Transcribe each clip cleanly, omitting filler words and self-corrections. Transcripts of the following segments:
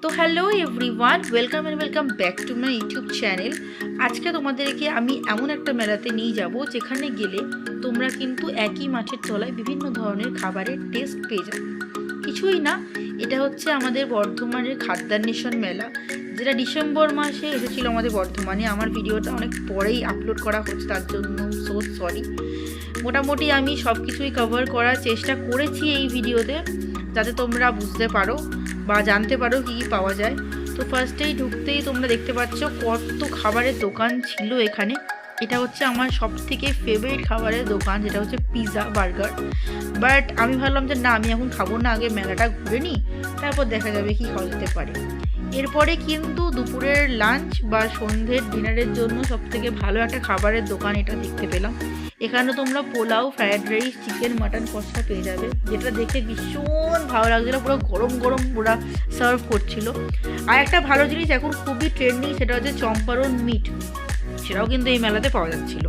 তো hello everyone, welcome and welcome back to my YouTube channel. আজকে তোমাদেরকে আমি এমন একটা মেলাতে নিয়ে যাব যেখানে গেলে তোমরা কিন্তু একই মাঠের তলায় বিভিন্ন ধরনের খাবারের টেস্ট পেয়ে যাবে। কিছুই না, এটা হচ্ছে আমাদের বর্ধমানের খাদ্যান্বেষণ মেলা, যেটা ডিসেম্বর মাসে এসেছিল আমাদের বর্ধমানে। আমার ভিডিওটা অনেক পরেই আপলোড করা হচ্ছে, তার জন্য সো সরি। মোটামুটি আমি সব কিছুই কভার করার চেষ্টা করেছি এই ভিডিওতে, যাতে তোমরা বুঝতে পারো বা জানতে পারো কী পাওয়া যায়। তো ফার্স্টেই ঢুকতেই তোমরা দেখতে পাচ্ছ কত খাবারের দোকান ছিল এখানে। এটা হচ্ছে আমার সব থেকে ফেভারিট খাবারের দোকান, যেটা হচ্ছে পিৎজা বার্গার। বাট আমি ভাবলাম যে না, আমি এখন খাবো না, আগে মেলাটা ঘুরে নিই, তারপর দেখা যাবে কী খাওয়া যেতে পারে। এরপরে কিন্তু দুপুরের লাঞ্চ বা সন্ধ্যের ডিনারের জন্য সব থেকে ভালো একটা খাবারের দোকান এটা দেখতে পেলাম। এখানে তোমরা pulao, fried rice, chicken, mutton কষা পেয়ে যাবে, যেটা দেখে ভীষণ ভালো লাগছিলো। পুরো গরম গরম পুরো সার্ভ করছিল। আর একটা ভালো জিনিস এখন খুবই ট্রেন্ডিং, সেটা হচ্ছে চম্পারন মিট, সেটাও কিন্তু এই মেলাতে পাওয়া যাচ্ছিল।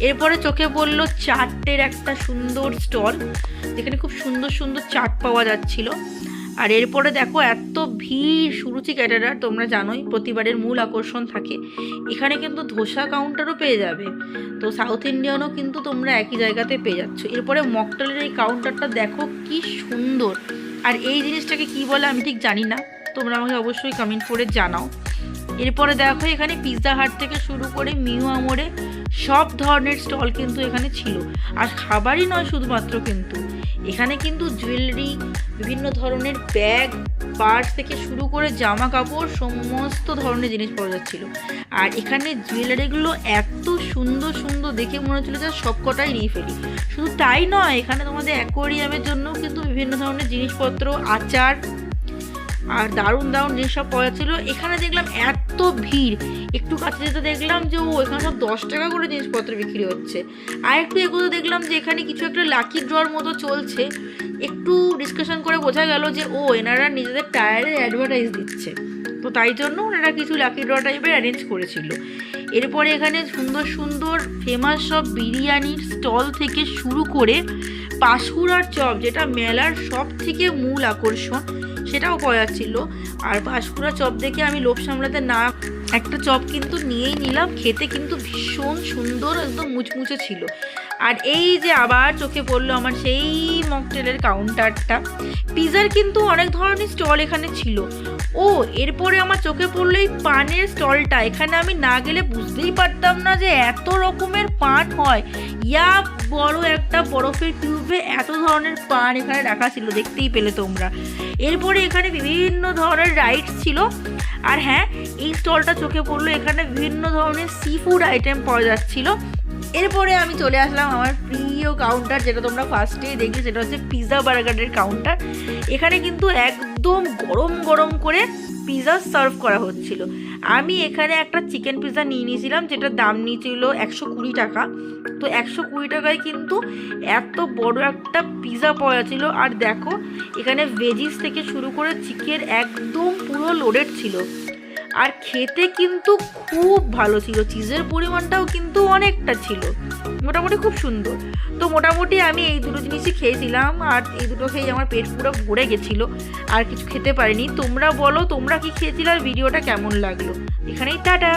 এরপরে চোখে পড়লো চাটের একটা সুন্দর স্টল, যেখানে খুব সুন্দর সুন্দর চাট পাওয়া যাচ্ছিল। আর এরপরে দেখো এত ভিড়, সুরুচি ক্যাটারার তোমরা জানোই প্রতিবারের মূল আকর্ষণ থাকে। এখানে কিন্তু ধোসা কাউন্টারও পেয়ে যাবে, তো সাউথ ইন্ডিয়ানও কিন্তু তোমরা একই জায়গাতে পেয়ে যাচ্ছ। এরপরে মকটেলের এই কাউন্টারটা দেখো কি সুন্দর, আর এই জিনিসটাকে কি বলে আমি ঠিক জানি না, তোমরা আমাকে অবশ্যই কমেন্ট করে জানাও। এরপরে দেখো এখানে পিৎজা হাট থেকে শুরু করে মিউ আমোরে সব ধরনের স্টল কিন্তু এখানে ছিল। আর খাবারই নয় শুধুমাত্র, কিন্তু এখানে কিন্তু জুয়েলারি, বিভিন্ন ধরনের ব্যাগ, পার্স থেকে শুরু করে জামা কাপড়, সমস্ত ধরনের জিনিস পাওয়া যাচ্ছিলো। আর এখানে জুয়েলারিগুলো এত সুন্দর সুন্দর দেখে মনে হচ্ছিলো যে সব কটাই নিয়ে ফেলি। শুধু তাই নয়, এখানে তোমাদের অ্যাকোয়ারিয়ামের জন্য কিন্তু বিভিন্ন ধরনের জিনিসপত্র, আচার আর দারুণ দারুণ জিনিস সব পাওয়া যাচ্ছিলো। এখানে দেখলাম এত ভিড়, একটু কাছে যেতে দেখলাম যে এখানে সব 10 টাকা করে জিনিসপত্র বিক্রি হচ্ছে। আর একটু এগুলো দেখলাম যে এখানে কিছু একটা লাকি ড্রর মতো চলছে। একটু ডিসকাশন করে বোঝা গেল যে এনারা নিজেদের টায়ারের অ্যাডভার্টাইজ দিচ্ছে, তো তাই জন্য ওনারা কিছু লাকি ড্র টাইপের অ্যারেঞ্জ করেছিল। এরপরে এখানে সুন্দর সুন্দর ফেমাস সব বিরিয়ানির স্টল থেকে শুরু করে পাঁশকুড়ার চপ, যেটা মেলার সব থেকে মূল আকর্ষণ, সেটাও পাওয়া যাচ্ছিল। আর পাঁশকুড়া চপ দেখে আমি লোভ সামলাতে না একটা চপ কিন্তু নিয়েই নিলাম। খেতে কিন্তু ভীষণ সুন্দর, একদম মুচমুচে ছিল। আর এই যে আবার চোখে পড়লো আমার সেই মকটেলের কাউন্টারটা। পিৎজার কিন্তু অনেক ধরনের স্টল এখানে ছিল। এরপরে আমার চোখে পড়লো এই পানের স্টলটা। এখানে আমি না গেলে বুঝতেই পারতাম না যে এত রকমের পান হয়। বড় একটা বরফের কিউবে এত ধরনের পান এখানে রাখা ছিল, দেখতেই পেলে তোমরা। এরপরে এখানে বিভিন্ন ধরনের রাইডস ছিল। আর হ্যাঁ, এই স্টলটা চোখে পড়লো, এখানে বিভিন্ন ধরনের সি ফুড আইটেম পাওয়া যাচ্ছিল। এরপরে আমি চলে আসলাম আমার প্রিয় কাউন্টার, যেটা তোমরা ফার্স্টেই দেখলে, সেটা হচ্ছে পিৎজা বার্গারের কাউন্টার। এখানে কিন্তু একদম গরম গরম করে পিৎজা সার্ভ করা হচ্ছিল। আমি এখানে একটা চিকেন পিৎজা নিয়ে নিয়েছিলাম, যেটার দাম নিয়েছিল 120 টাকা। তো 120 টাকায় কিন্তু এত বড় একটা পিৎজা পাওয়া যাচ্ছিল। আর দেখো এখানে ভেজিস থেকে শুরু করে চিকেন একদম পুরো লোডেড ছিল। আর খেতে কিন্তু খুব ভালো ছিল, চিজের পরিমাণটাও কিন্তু অনেকটা ছিল, মোটামুটি খুব সুন্দর। তো মোটামুটি আমি এই দুটো জিনিসই খেয়েছিলাম, আর এই দুটো খেয়ে আমার পেট পুরো ভরে গেছিলো, আর কিছু খেতে পারিনি। তোমরা বলো তোমরা কি খেয়েছিলে আর ভিডিওটা কেমন লাগলো। এখানেই টাটা।